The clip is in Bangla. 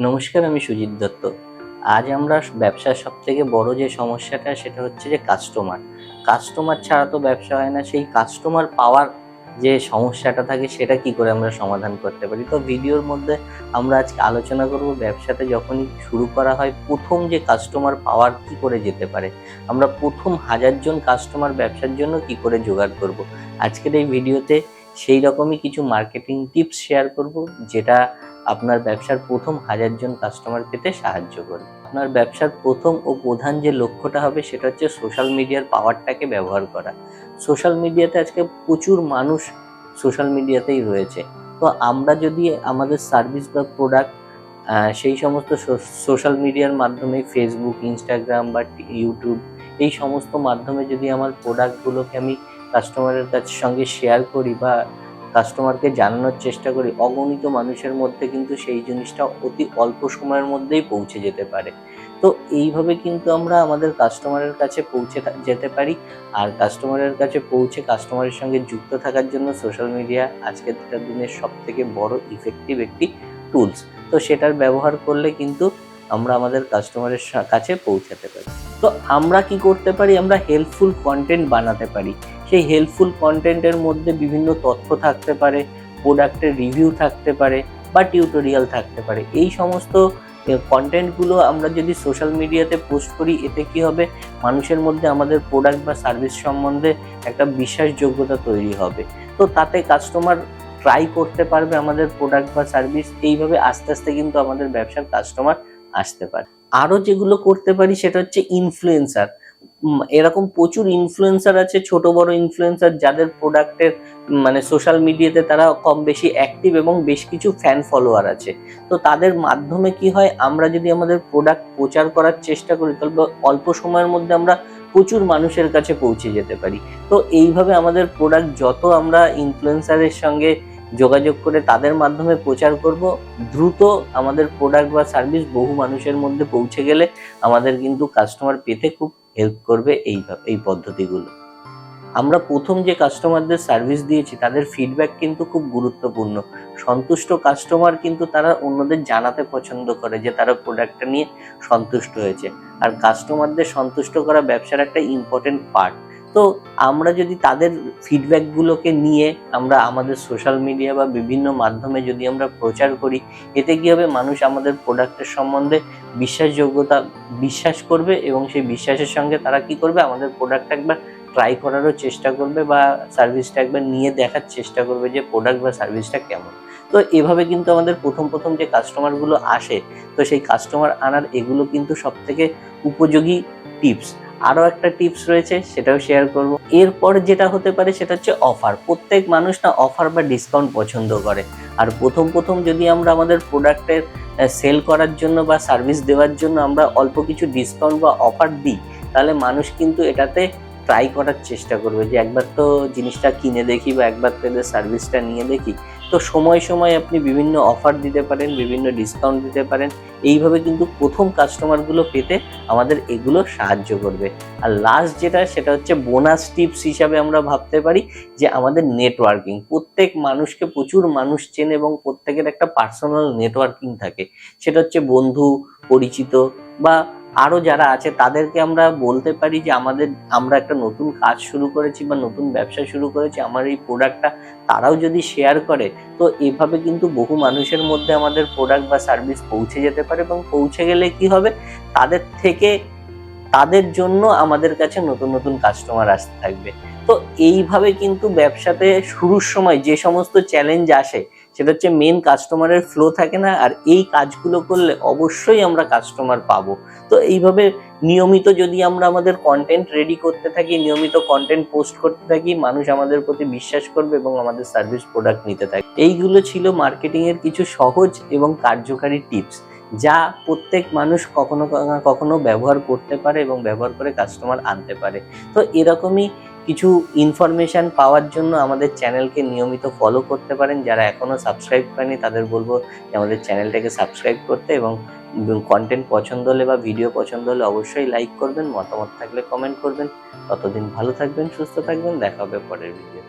নমস্কার, আমি সুজিত দত্ত। আজ আমরা ব্যবসার সবথেকে বড় যে সমস্যাটা সেটা হচ্ছে যে কাস্টমার ছাড়া তো ব্যবসা হয় না। সেই কাস্টমার পাওয়ার যে সমস্যাটা থাকে সেটা কি করে আমরা সমাধান করতে পারি। তো ভিডিওর মধ্যে আমরা আজকে আলোচনা করব ব্যবসাতে যখনই শুরু করা হয় প্রথম যে কাস্টমার পাওয়ার কি করে যেতে পারে, আমরা প্রথম 1000 জন কাস্টমার ব্যবসার জন্য কি করে জোগাড় করব। আজকের এই ভিডিওতে সেই রকমই কিছু মার্কেটিং টিপস শেয়ার করব, যেটা আপনার ব্যবসার প্রথম 1000 জন কাস্টমার পেতে সাহায্য করবে। আপনার ব্যবসার প্রথম ও প্রধান যে লক্ষ্যটা হবে সেটা হচ্ছে সোশ্যাল মিডিয়ার পাওয়ারটাকে ব্যবহার করা। সোশ্যাল মিডিয়াতে আজকে প্রচুর মানুষ সোশ্যাল মিডিয়াতেই রয়েছে। তো আমরা যদি আমাদের সার্ভিস বা প্রোডাক্ট সেই সমস্ত সোশ্যাল মিডিয়ার মাধ্যমে ফেসবুক, ইনস্টাগ্রাম বা ইউটিউব এই সমস্ত মাধ্যমে যদি আমার প্রোডাক্টগুলোকে আমি কাস্টমারের কাছে সঙ্গে শেয়ার করি বা কাস্টমারকে জানানোর চেষ্টা করি, অগণিত মানুষের মধ্যে কিন্তু সেই জিনিসটা অতি অল্প সময়ের মধ্যেই পৌঁছে যেতে পারে। তো এইভাবে কিন্তু আমরা আমাদের কাস্টমারের কাছে পৌঁছে যেতে পারি। আর কাস্টমারের কাছে পৌঁছে কাস্টমারের সঙ্গে যুক্ত থাকার জন্য সোশ্যাল মিডিয়া আজকের দিনের সবথেকে বড় ইফেক্টিভ একটি টুলস। তো সেটার ব্যবহার করলে কিন্তু আমরা আমাদের কাস্টমারের কাছে পৌঁছাতে পারি। তো আমরা কি করতে পারি, আমরা হেল্পফুল কন্টেন্ট বানাতে পারি। সেই হেল্পফুল কন্টেন্টের মধ্যে বিভিন্ন তথ্য থাকতে পারে, প্রোডাক্টের রিভিউ থাকতে পারে বা টিউটোরিয়াল থাকতে পারে। এই সমস্ত কন্টেন্টগুলো আমরা যদি সোশ্যাল মিডিয়াতে পোস্ট করি, এতে কি হবে, মানুষের মধ্যে আমাদের প্রোডাক্ট বা সার্ভিস সম্বন্ধে একটা বিশ্বাসযোগ্যতা তৈরি হবে। তো তাতে কাস্টমার ট্রাই করতে পারবে আমাদের প্রোডাক্ট বা সার্ভিস। এইভাবে আস্তে আস্তে কিন্তু আমাদের ব্যবসার কাস্টমার আসতে পারে। আরও যেগুলো করতে পারি সেটা হচ্ছে ইনফ্লুয়েন্সার। এরকম প্রচুর ইনফ্লুয়েন্সার আছে, ছোট বড় ইনফ্লুয়েন্সার, যাদের প্রোডাক্টের সোশ্যাল মিডিয়াতে তারা কম বেশি অ্যাক্টিভ এবং বেশ কিছু ফ্যান ফলোয়ার আছে। তো তাদের মাধ্যমে কি হয়, আমরা যদি আমাদের প্রোডাক্ট প্রচার করার চেষ্টা করি তাহলে অল্প সময়ের মধ্যে আমরা প্রচুর মানুষের কাছে পৌঁছে যেতে পারি। তো এইভাবে আমাদের প্রোডাক্ট যত আমরা ইনফ্লুয়েন্সারের সঙ্গে যোগাযোগ করে তাদের মাধ্যমে প্রচার করব, দ্রুত আমাদের প্রোডাক্ট বা সার্ভিস বহু মানুষের মধ্যে পৌঁছে গেলে আমাদের কিন্তু কাস্টমার পেতে খুব হেল্প করবে এই পদ্ধতিগুলো। আমরা প্রথম যে কাস্টমারদের সার্ভিস দিয়েছি তাদের ফিডব্যাক কিন্তু খুব গুরুত্বপূর্ণ। সন্তুষ্ট কাস্টমার কিন্তু তারা অন্যদের জানাতে পছন্দ করে যে তারা প্রোডাক্টটা নিয়ে সন্তুষ্ট হয়েছে। আর কাস্টমারদের সন্তুষ্ট করা ব্যবসার একটা ইম্পর্টেন্ট পার্ট। তো আমরা যদি তাদের ফিডব্যাকগুলোকে নিয়ে আমরা আমাদের সোশ্যাল মিডিয়া বা বিভিন্ন মাধ্যমে যদি আমরা প্রচার করি, এতে কি হবে, মানুষ আমাদের প্রোডাক্টের সম্বন্ধে বিশ্বাস করবে এবং সেই বিশ্বাসের সঙ্গে তারা কি করবে, আমাদের প্রোডাক্ট একবার ট্রাই করারও চেষ্টা করবে বা সার্ভিসটা একবার নিয়ে দেখার চেষ্টা করবে যে প্রোডাক্ট বা সার্ভিসটা কেমন। তো এভাবে কিন্তু আমাদের প্রথম যে কাস্টমারগুলো আসে, তো সেই কাস্টমার আনার এগুলো কিন্তু সবথেকে উপযোগী টিপস। আরও একটা টিপস রয়েছে, সেটাও শেয়ার করব। এরপর যেটা হতে পারে সেটা হচ্ছে অফার। প্রত্যেক মানুষ না অফার বা ডিসকাউন্ট পছন্দ করে। আর প্রথম যদি আমরা আমাদের প্রোডাক্টের সেল করার জন্য বা সার্ভিস দেওয়ার জন্য আমরা অল্প কিছু ডিসকাউন্ট বা অফার দিই, তাহলে মানুষ কিন্তু এটাতে ট্রাই করার চেষ্টা করবে যে একবার তো জিনিসটা কিনে দেখি বা একবার তো এদের সার্ভিসটা নিয়ে দেখি। তো সময় আপনি বিভিন্ন অফার দিতে পারেন, বিভিন্ন ডিসকাউন্ট দিতে পারেন। এইভাবে কিন্তু প্রথম কাস্টমারগুলো পেতে আমাদের এগুলো সাহায্য করবে। আর লাস্ট যেটা, সেটা হচ্ছে বোনাস টিপস হিসাবে আমরা ভাবতে পারি যে আমাদের নেটওয়ার্কিং। প্রত্যেক মানুষকে প্রচুর মানুষ চেনে এবং প্রত্যেকের একটা পার্সোনাল নেটওয়ার্কিং থাকে। সেটা হচ্ছে বন্ধু, পরিচিত বা আরও যারা আছে তাদেরকে আমরা বলতে পারি যে আমরা একটা নতুন কাজ শুরু করেছি বা নতুন ব্যবসা শুরু করেছি, আমার এই প্রোডাক্টটা তারাও যদি শেয়ার করে, তো এভাবে কিন্তু বহু মানুষের মধ্যে আমাদের প্রোডাক্ট বা সার্ভিস পৌঁছে যেতে পারে। এবং পৌঁছে গেলে কি হবে, তাদের জন্য আমাদের কাছে নতুন কাস্টমার আসতে থাকবে। তো এইভাবে কিন্তু ব্যবসাতে শুরুর সময় যে সমস্ত চ্যালেঞ্জ আসে, সেটা হচ্ছে মেন কাস্টমারের ফ্লো থাকে না। আর এই কাজগুলো করলে অবশ্যই আমরা কাস্টমার পাবো। তো এইভাবে নিয়মিত যদি আমরা আমাদের কন্টেন্ট রেডি করতে থাকি, নিয়মিত কন্টেন্ট পোস্ট করতে থাকি, মানুষ আমাদের প্রতি বিশ্বাস করবে এবং আমাদের সার্ভিস প্রোডাক্ট নিতে থাকে। এইগুলো ছিল মার্কেটিং এর কিছু সহজ এবং কার্যকারী টিপস, যা প্রত্যেক মানুষ কখনো ব্যবহার করতে পারে এবং ব্যবহার করে কাস্টমার আনতে পারে। তো এরকমই কিছু ইনফরমেশন পাওয়ার জন্য আমাদের চ্যানেলকে নিয়মিত ফলো করতে পারেন। যারা এখনো সাবস্ক্রাইব করেনি তাদের বলবো যে আমাদের চ্যানেলটাকে সাবস্ক্রাইব করতে, এবং কন্টেন্ট পছন্দ হলে বা ভিডিও পছন্দ হলে অবশ্যই লাইক করবেন, মতামত থাকলে কমেন্ট করবেন। ততদিন ভালো থাকবেন, সুস্থ থাকবেন, দেখা হবে পরের ভিডিও।